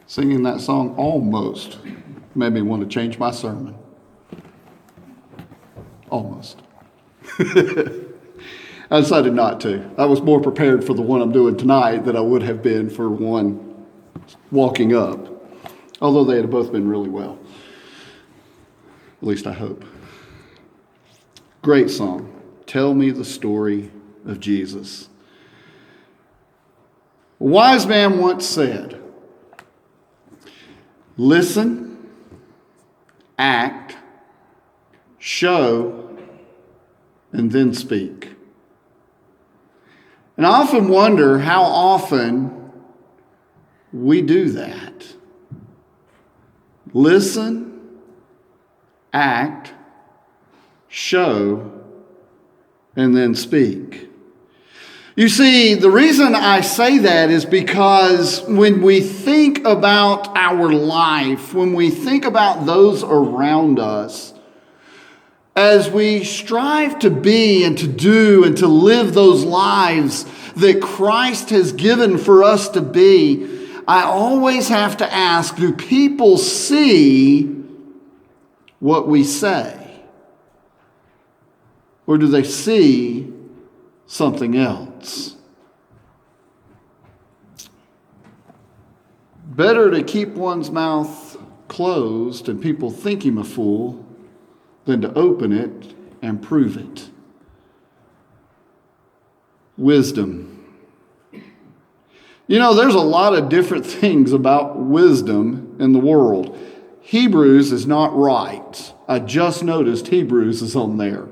Singing that song almost made me want to change my sermon. Almost. I decided not to. I was more prepared for the one I'm doing tonight than I would have been for one walking up. Although they had both been really well. At least I hope. Great song. Tell me the story of Jesus. A wise man once said, listen, act, show, and then speak. And I often wonder how often we do that. Listen, act, show, and then speak. You see, the reason I say that is because when we think about our life, when we think about those around us, as we strive to be and to do and to live those lives that Christ has given for us to be, I always have to ask, do people see what we say? Or do they see something else? Better to keep one's mouth closed and people think him a fool than to open it and prove it. Wisdom. You know, there's a lot of different things about wisdom in the world. Hebrews is not right. I just noticed Hebrews is on there.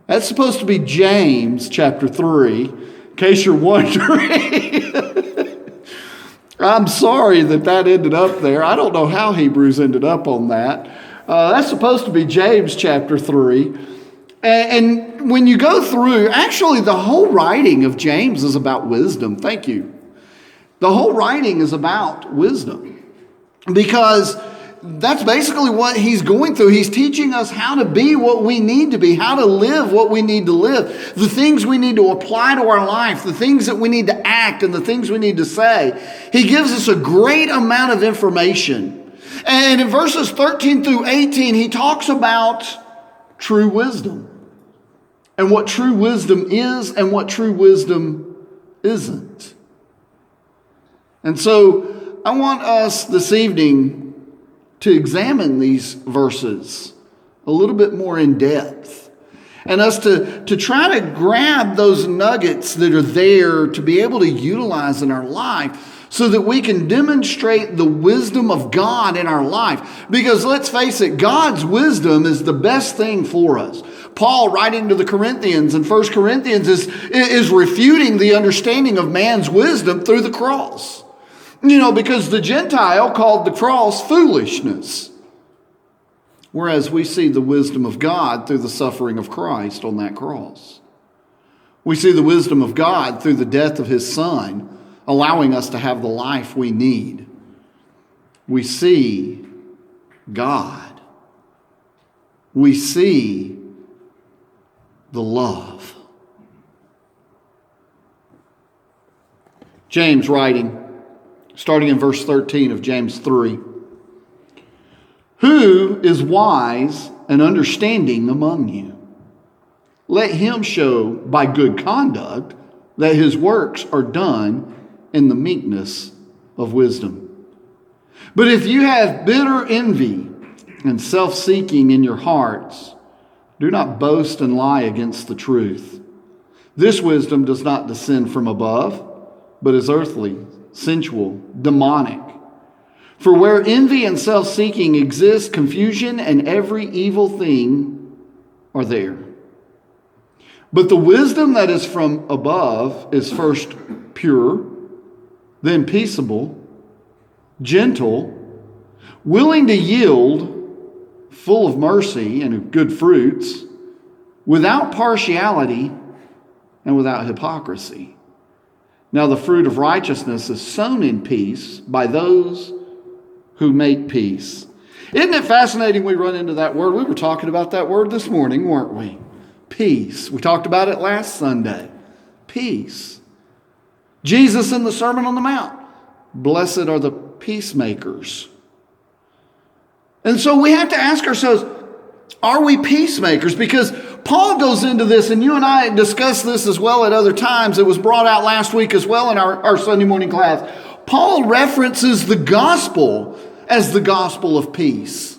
That's supposed to be James chapter 3, in case you're wondering. I'm sorry that ended up there. I don't know how Hebrews ended up on that. That's supposed to be James chapter 3. And when you go through, actually the whole writing of James is about wisdom. Thank you. The whole writing is about wisdom. Because that's basically what he's going through. He's teaching us how to be what we need to be, how to live what we need to live, the things we need to apply to our life, the things that we need to act, and the things we need to say. He gives us a great amount of information. And in verses 13 through 18, he talks about true wisdom and what true wisdom is and what true wisdom isn't. And so I want us this evening to examine these verses a little bit more in depth and us to try to grab those nuggets that are there to be able to utilize in our life so that we can demonstrate the wisdom of God in our life. Because let's face it, God's wisdom is the best thing for us. Paul, writing to the Corinthians in 1 Corinthians, is refuting the understanding of man's wisdom through the cross. You know, because the Gentile called the cross foolishness. Whereas we see the wisdom of God through the suffering of Christ on that cross. We see the wisdom of God through the death of his Son, allowing us to have the life we need. We see God. We see the love. James writing, starting in verse 13 of James 3. Who is wise and understanding among you? Let him show by good conduct that his works are done in the meekness of wisdom. But if you have bitter envy and self-seeking in your hearts, do not boast and lie against the truth. This wisdom does not descend from above, but is earthly, sensual, demonic. For where envy and self-seeking exist, confusion and every evil thing are there. But the wisdom that is from above is first pure, then peaceable, gentle, willing to yield, full of mercy and of good fruits, without partiality and without hypocrisy. Now the fruit of righteousness is sown in peace by those who make peace. Isn't it fascinating we run into that word? We were talking about that word this morning, weren't we? Peace. We talked about it last Sunday. Peace. Jesus in the Sermon on the Mount Blessed are the peacemakers. And so we have to ask ourselves, are we peacemakers? Because Paul goes into this, and you and I discussed this as well at other times. It was brought out last week as well in our Sunday morning class. Paul references the gospel as the gospel of peace.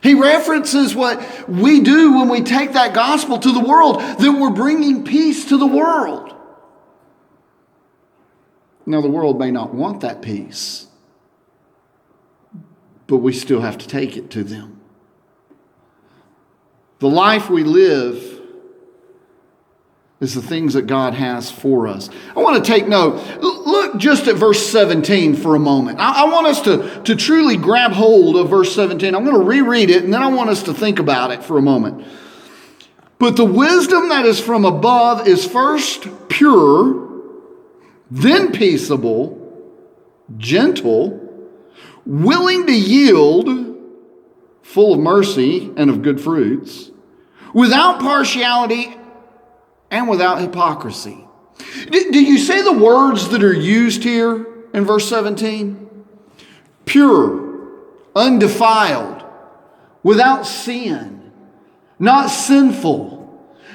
He references what we do when we take that gospel to the world, that we're bringing peace to the world. Now, the world may not want that peace, but we still have to take it to them. The life we live is the things that God has for us. I want to take note. Look just at verse 17 for a moment. I want us to truly grab hold of verse 17. I'm going to reread it, and then I want us to think about it for a moment. But the wisdom that is from above is first pure, then peaceable, gentle, willing to yield, full of mercy and of good fruits, without partiality and without hypocrisy. Do you see the words that are used here in verse 17? Pure, undefiled, without sin, not sinful,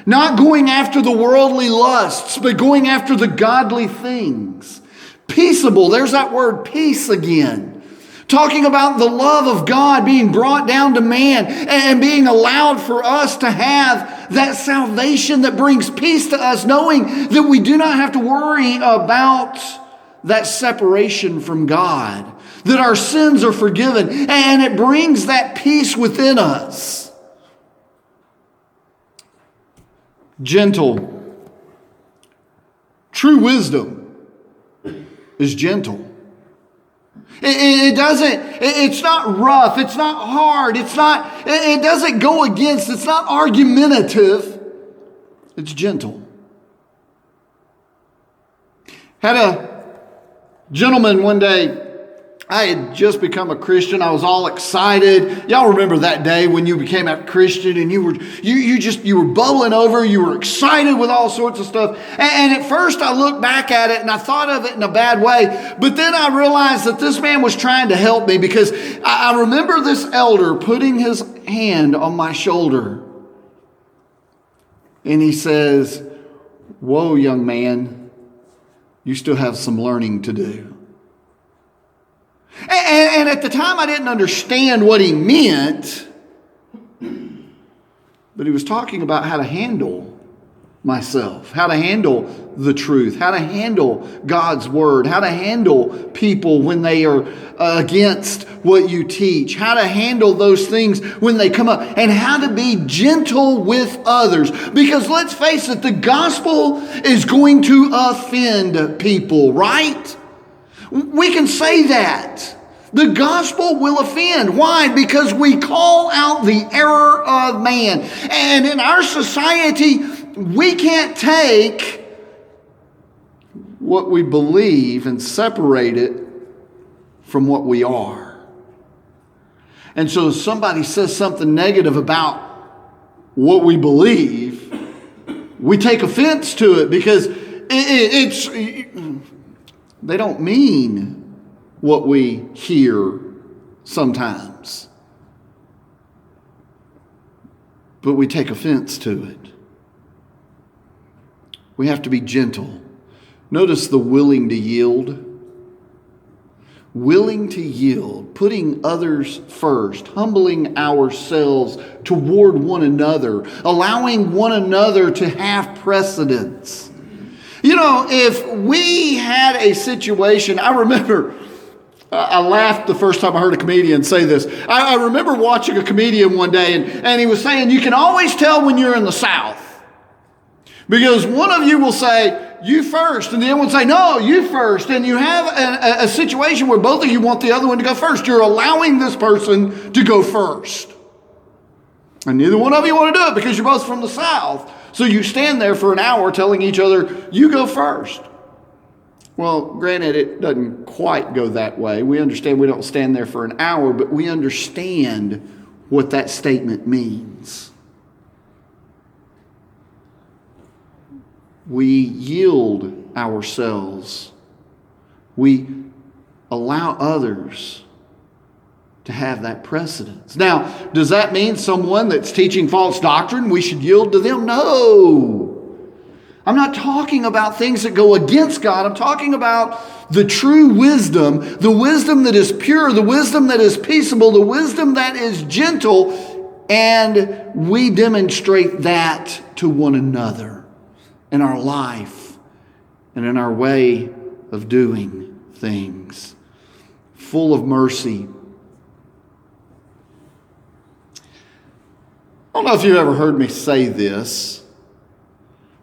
not going after the worldly lusts, but going after the godly things. Peaceable, there's that word peace again. Talking about the love of God being brought down to man and being allowed for us to have that salvation that brings peace to us, knowing that we do not have to worry about that separation from God, that our sins are forgiven, and it brings that peace within us. Gentle. True wisdom is gentle. It's not rough, it's not hard, it doesn't go against, it's not argumentative, it's gentle. Had a gentleman one day, I had just become a Christian. I was all excited. Y'all remember that day when you became a Christian and you were bubbling over. You were excited with all sorts of stuff. And at first I looked back at it and I thought of it in a bad way. But then I realized that this man was trying to help me, because I remember this elder putting his hand on my shoulder. And he says, "Whoa, young man, you still have some learning to do." And at the time, I didn't understand what he meant, but he was talking about how to handle myself, how to handle the truth, how to handle God's word, how to handle people when they are against what you teach, how to handle those things when they come up, and how to be gentle with others. Because let's face it, the gospel is going to offend people, right? We can say that. The gospel will offend. Why? Because we call out the error of man. And in our society, we can't take what we believe and separate it from what we are. And so if somebody says something negative about what we believe, we take offense to it, because they don't mean what we hear sometimes. But we take offense to it. We have to be gentle. Notice the willing to yield. Willing to yield, putting others first, humbling ourselves toward one another, allowing one another to have precedence. You know, if we had a situation, I remember, I laughed the first time I heard a comedian say this. I remember watching a comedian one day, and he was saying, you can always tell when you're in the South. Because one of you will say, you first, and the other one will say, no, you first. And you have a situation where both of you want the other one to go first. You're allowing this person to go first. And neither one of you want to do it because you're both from the South. So you stand there for an hour telling each other, you go first. Well, granted, it doesn't quite go that way. We understand we don't stand there for an hour, but we understand what that statement means. We yield ourselves. We allow others to have that precedence. Now, does that mean someone that's teaching false doctrine, we should yield to them? No. I'm not talking about things that go against God. I'm talking about the true wisdom, the wisdom that is pure, the wisdom that is peaceable, the wisdom that is gentle, and we demonstrate that to one another in our life and in our way of doing things. Full of mercy. I don't know if you've ever heard me say this,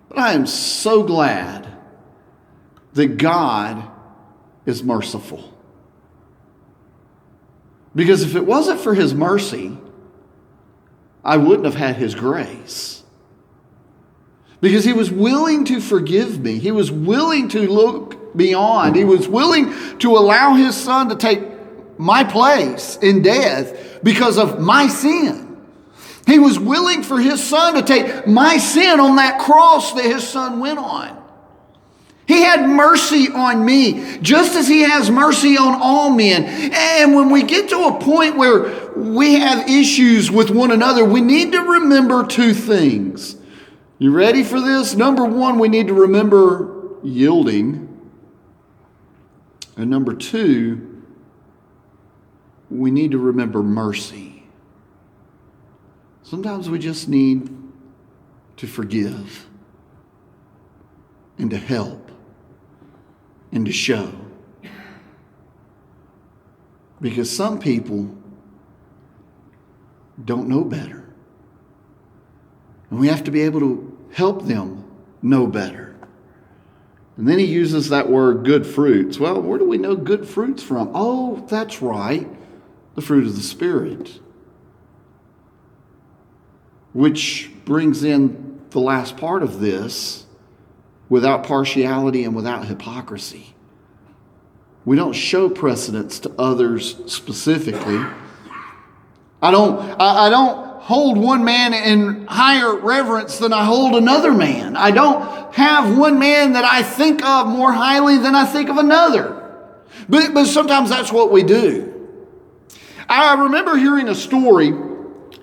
but I am so glad that God is merciful. Because if it wasn't for His mercy, I wouldn't have had His grace. Because He was willing to forgive me. He was willing to look beyond. He was willing to allow His Son to take my place in death because of my sin. He was willing for His Son to take my sin on that cross that His Son went on. He had mercy on me, just as He has mercy on all men. And when we get to a point where we have issues with one another, we need to remember two things. You ready for this? Number one, we need to remember yielding. And number two, we need to remember mercy. Sometimes we just need to forgive and to help and to show. Because some people don't know better. And we have to be able to help them know better. And then he uses that word good fruits. Well, where do we know good fruits from? Oh, that's right. The fruit of the Spirit. Which brings in the last part of this, without partiality and without hypocrisy. We don't show precedence to others specifically. I don't hold one man in higher reverence than I hold another man. I don't have one man that I think of more highly than I think of another. But sometimes that's what we do. I remember hearing a story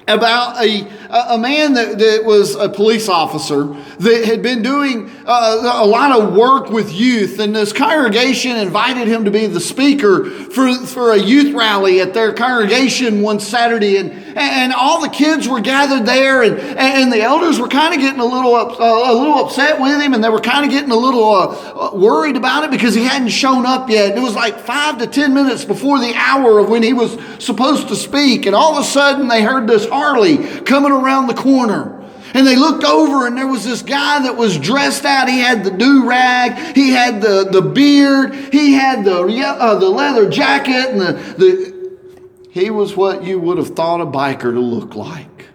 about a man that was a police officer that had been doing a lot of work with youth, and this congregation invited him to be the speaker for a youth rally at their congregation one Saturday, and all the kids were gathered there, and the elders were kind of getting a little upset with him, and they were kind of getting a little worried about it because he hadn't shown up yet. It was like 5 to 10 minutes before the hour of when he was supposed to speak, and all of a sudden they heard this Harley coming around the corner. And they looked over, and there was this guy that was dressed out. He had the do-rag, he had the beard, he had the leather jacket, and he was what you would have thought a biker to look like.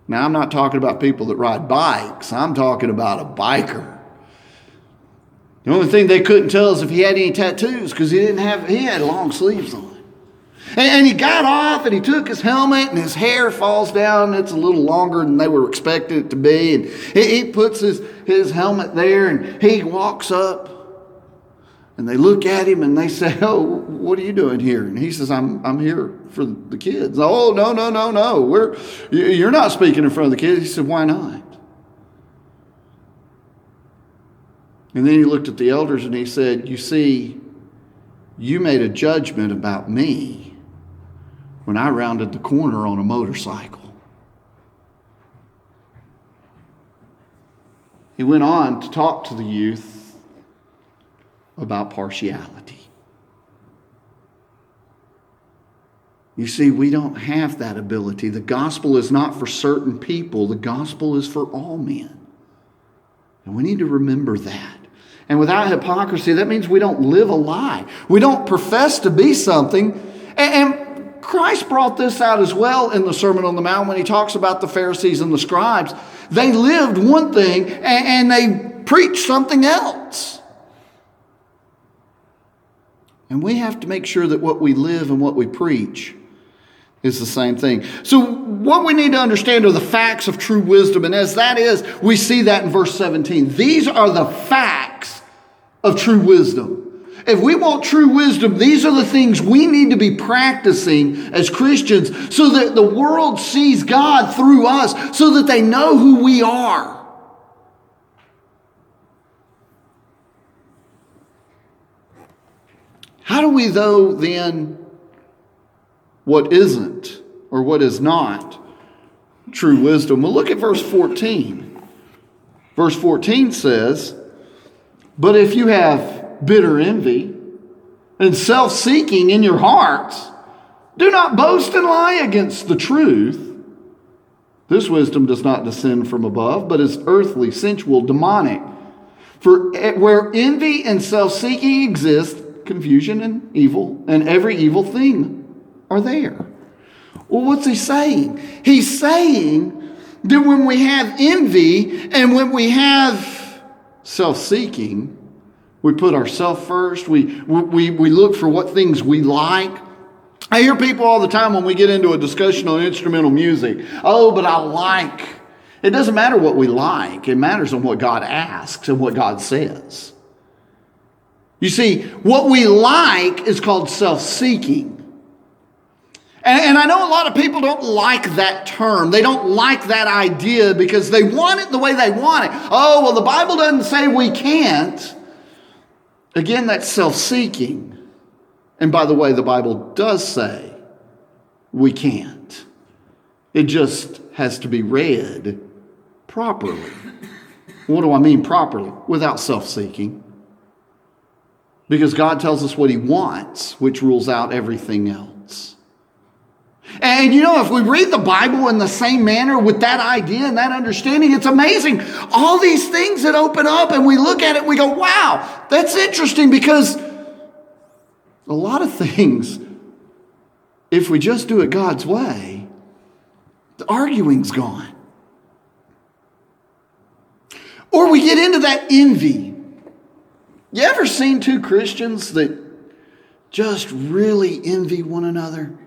Now, I'm not talking about people that ride bikes. I'm talking about a biker. The only thing they couldn't tell is if he had any tattoos, because he had long sleeves on. And he got off and he took his helmet, and his hair falls down. It's a little longer than they were expecting it to be. And he puts his helmet there, and he walks up, and they look at him and they say, "Oh, what are you doing here?" And he says, I'm here for the kids." "Oh, no. You're not speaking in front of the kids." He said, "Why not?" And then he looked at the elders and he said, "You see, you made a judgment about me when I rounded the corner on a motorcycle." He went on to talk to the youth about partiality. You see, we don't have that ability. The gospel is not for certain people. The gospel is for all men. And we need to remember that. And without hypocrisy, that means we don't live a lie. We don't profess to be something. And Christ brought this out as well in the Sermon on the Mount when he talks about the Pharisees and the scribes. They lived one thing and they preached something else. And we have to make sure that what we live and what we preach is the same thing. So what we need to understand are the facts of true wisdom. And as that is, we see that in verse 17. These are the facts of true wisdom. If we want true wisdom, these are the things we need to be practicing as Christians so that the world sees God through us, so that they know who we are. How do we know then what isn't or what is not true wisdom? Well, look at verse 14. Verse 14 says, "But if you have bitter envy and self-seeking in your hearts, do not boast and lie against the truth. This wisdom does not descend from above, but is earthly, sensual, demonic. For where envy and self-seeking exist, confusion and evil and every evil thing are there." Well, what's he saying? He's saying that when we have envy and when we have self-seeking, we put ourselves first. We look for what things we like. I hear people all the time when we get into a discussion on instrumental music. Oh, but I like. It doesn't matter what we like. It matters on what God asks and what God says. You see, what we like is called self-seeking. And I know a lot of people don't like that term. They don't like that idea because they want it the way they want it. Oh, well, the Bible doesn't say we can't. Again, that's self-seeking. And by the way, the Bible does say we can't. It just has to be read properly. What do I mean properly? Without self-seeking. Because God tells us what He wants, which rules out everything else. And you know, if we read the Bible in the same manner with that idea and that understanding, it's amazing. All these things that open up and we look at it, we go, wow, that's interesting, because a lot of things, if we just do it God's way, the arguing's gone. Or we get into that envy. You ever seen two Christians that just really envy one another?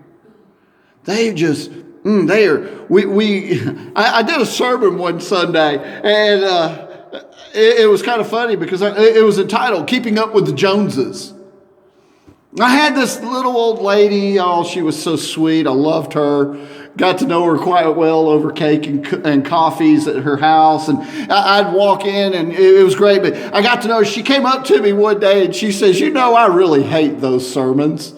They just, I did a sermon one Sunday, and it was kind of funny because it was entitled Keeping Up with the Joneses. I had this little old lady. Oh, she was so sweet. I loved her. Got to know her quite well over cake and coffees at her house. And I'd walk in and it was great. But I got to know her. She came up to me one day and she says, "You know, I really hate those sermons."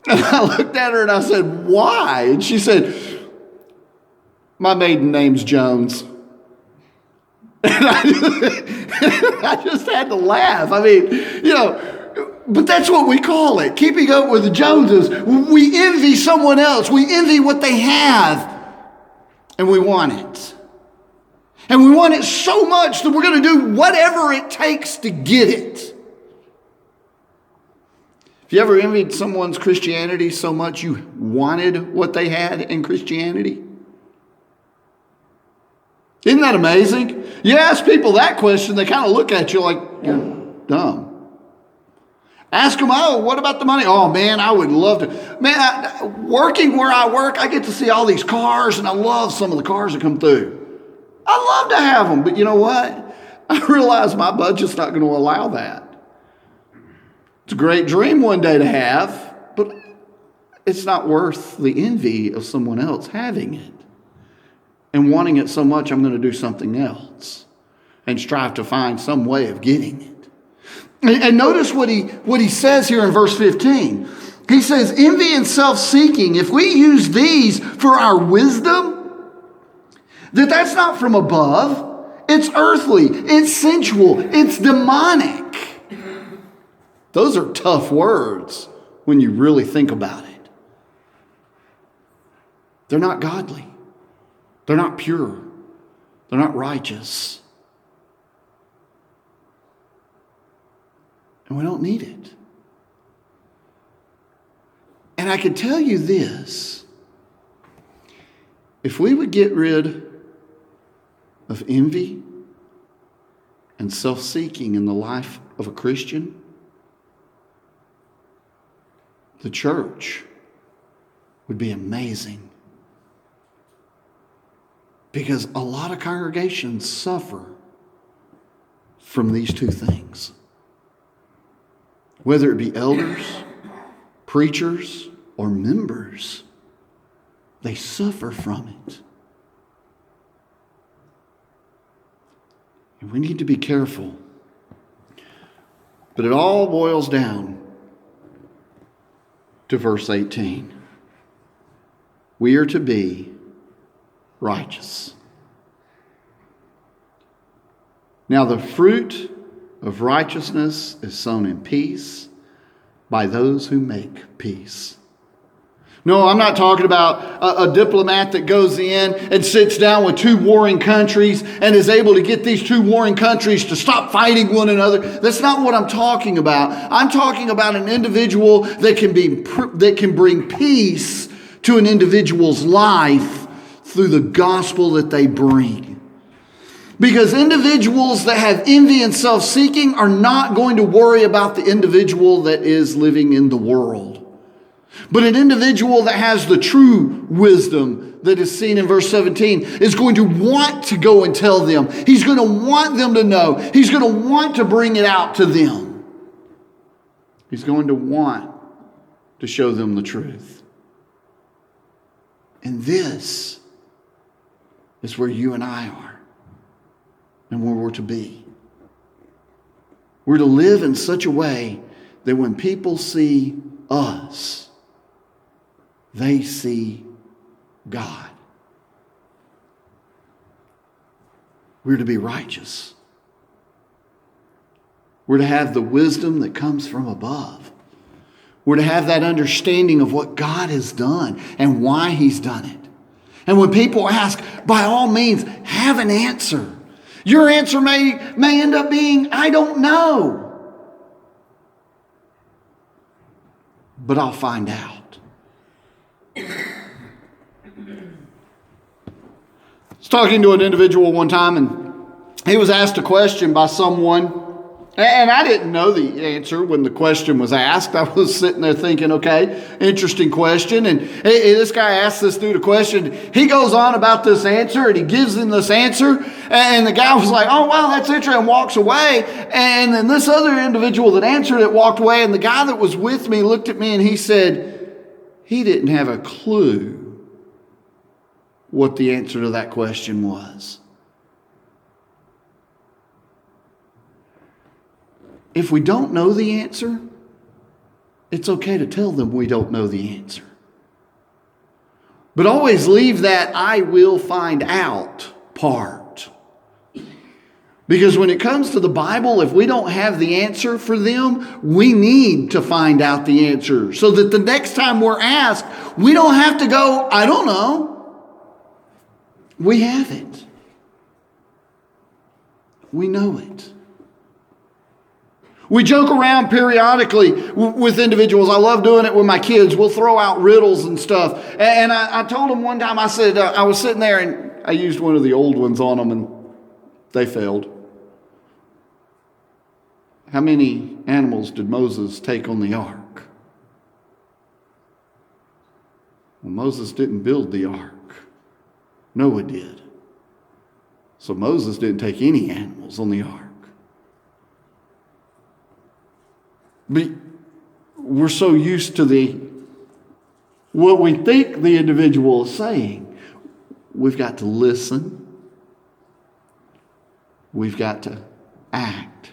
And I looked at her and I said, "Why?" And she said, "My maiden name's Jones." And I just had to laugh. I mean, you know, but that's what we call it, keeping up with the Joneses. We envy someone else. We envy what they have, and we want it. And we want it so much that we're going to do whatever it takes to get it. Have you ever envied someone's Christianity so much you wanted what they had in Christianity? Isn't that amazing? You ask people that question, they kind of look at you like you're dumb. Ask them, "Oh, what about the money?" "Oh, man, I would love to." Man, working where I work, I get to see all these cars, and I love some of the cars that come through. I love to have them, but you know what? I realize my budget's not going to allow that. It's a great dream one day to have, but it's not worth the envy of someone else having it and wanting it so much I'm going to do something else and strive to find some way of getting it. And notice what he says here in verse 15. He says, envy and self-seeking, if we use these for our wisdom, that's not from above. It's earthly. It's sensual. It's demonic. Those are tough words when you really think about it. They're not godly. They're not pure. They're not righteous. And we don't need it. And I can tell you this. If we would get rid of envy and self-seeking in the life of a Christian, the church would be amazing. Because a lot of congregations suffer from these two things. whether it be elders, preachers, or members. They suffer from it. And we need to be careful. But it all boils down to verse 18. We are to be righteous. Now the fruit of righteousness is sown in peace by those who make peace. No, I'm not talking about a diplomat that goes in and sits down with two warring countries and is able to get these two warring countries to stop fighting one another. That's not what I'm talking about. I'm talking about an individual that can bring peace to an individual's life through the gospel that they bring. Because individuals that have envy and self-seeking are not going to worry about the individual that is living in the world. But an individual that has the true wisdom that is seen in verse 17 is going to want to go and tell them. He's going to want them to know. He's going to want to bring it out to them. He's going to want to show them the truth. And this is where you and I are and where we're to be. We're to live in such a way that when people see us, they see God. We're to be righteous. We're to have the wisdom that comes from above. We're to have that understanding of what God has done and why He's done it. And when people ask, by all means, have an answer. Your answer may end up being, I don't know. But I'll find out. I was talking to an individual one time, and he was asked a question by someone, and I didn't know the answer when the question was asked. I was sitting there thinking, okay, interesting question. And this guy asked this dude a question. He goes on about this answer, and he gives him this answer, and the guy was like, oh, wow, that's interesting, and walks away. And then this other individual that answered it walked away, and the guy that was with me looked at me, and he said, he didn't have a clue what the answer to that question was. If we don't know the answer, it's okay to tell them we don't know the answer. But always leave that I will find out part. Because when it comes to the Bible, if we don't have the answer for them, we need to find out the answer so that the next time we're asked, we don't have to go, I don't know. We have it. We know it. We joke around periodically with individuals. I love doing it with my kids. We'll throw out riddles and stuff. And I told them one time, I said, I was sitting there and I used one of the old ones on them and they failed. How many animals did Moses take on the ark? Well, Moses didn't build the ark. Noah did. So Moses didn't take any animals on the ark. But we're so used to what we think the individual is saying. We've got to listen. We've got to act.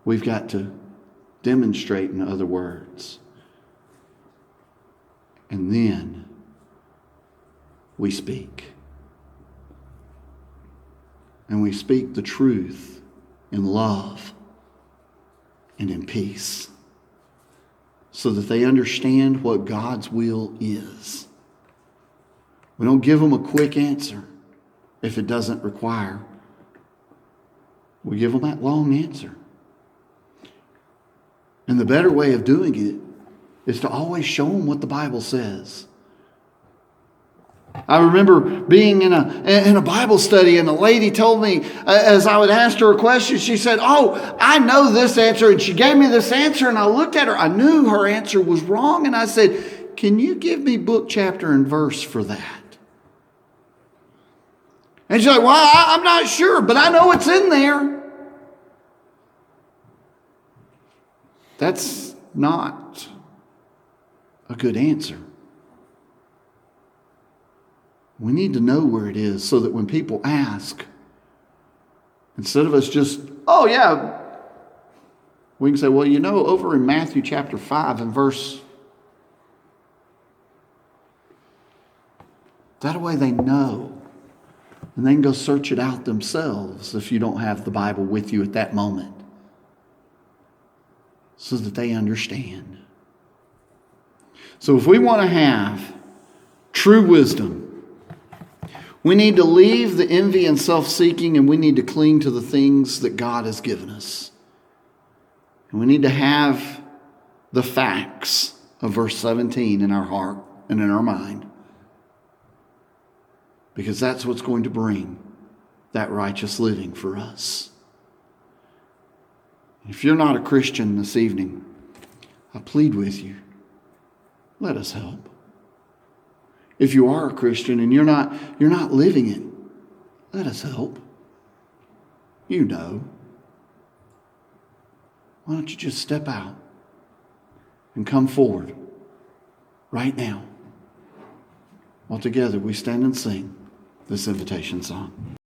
We've got to demonstrate, in other words. And then we speak. And we speak the truth in love and in peace, so that they understand what God's will is. We don't give them a quick answer if it doesn't require. We give them that long answer. And the better way of doing it is to always show them what the Bible says. I remember being in a Bible study, and a lady told me, as I would ask her a question, she said, oh, I know this answer. And she gave me this answer, and I looked at her. I knew her answer was wrong. And I said, can you give me book, chapter, and verse for that? And she's like, well, I'm not sure, but I know it's in there. That's not a good answer. We need to know where it is so that when people ask, instead of us just, oh yeah, we can say, well, over in Matthew chapter 5 and verse, that way they know. And they can go search it out themselves if you don't have the Bible with you at that moment, so that they understand. So if we want to have true wisdom, we need to leave the envy and self-seeking, and we need to cling to the things that God has given us. And we need to have the facts of verse 17 in our heart and in our mind, because that's what's going to bring that righteous living for us. If you're not a Christian this evening, I plead with you, let us help. If you are a Christian and you're not living it, let us help. You know. Why don't you just step out and come forward right now, while together we stand and sing this invitation song.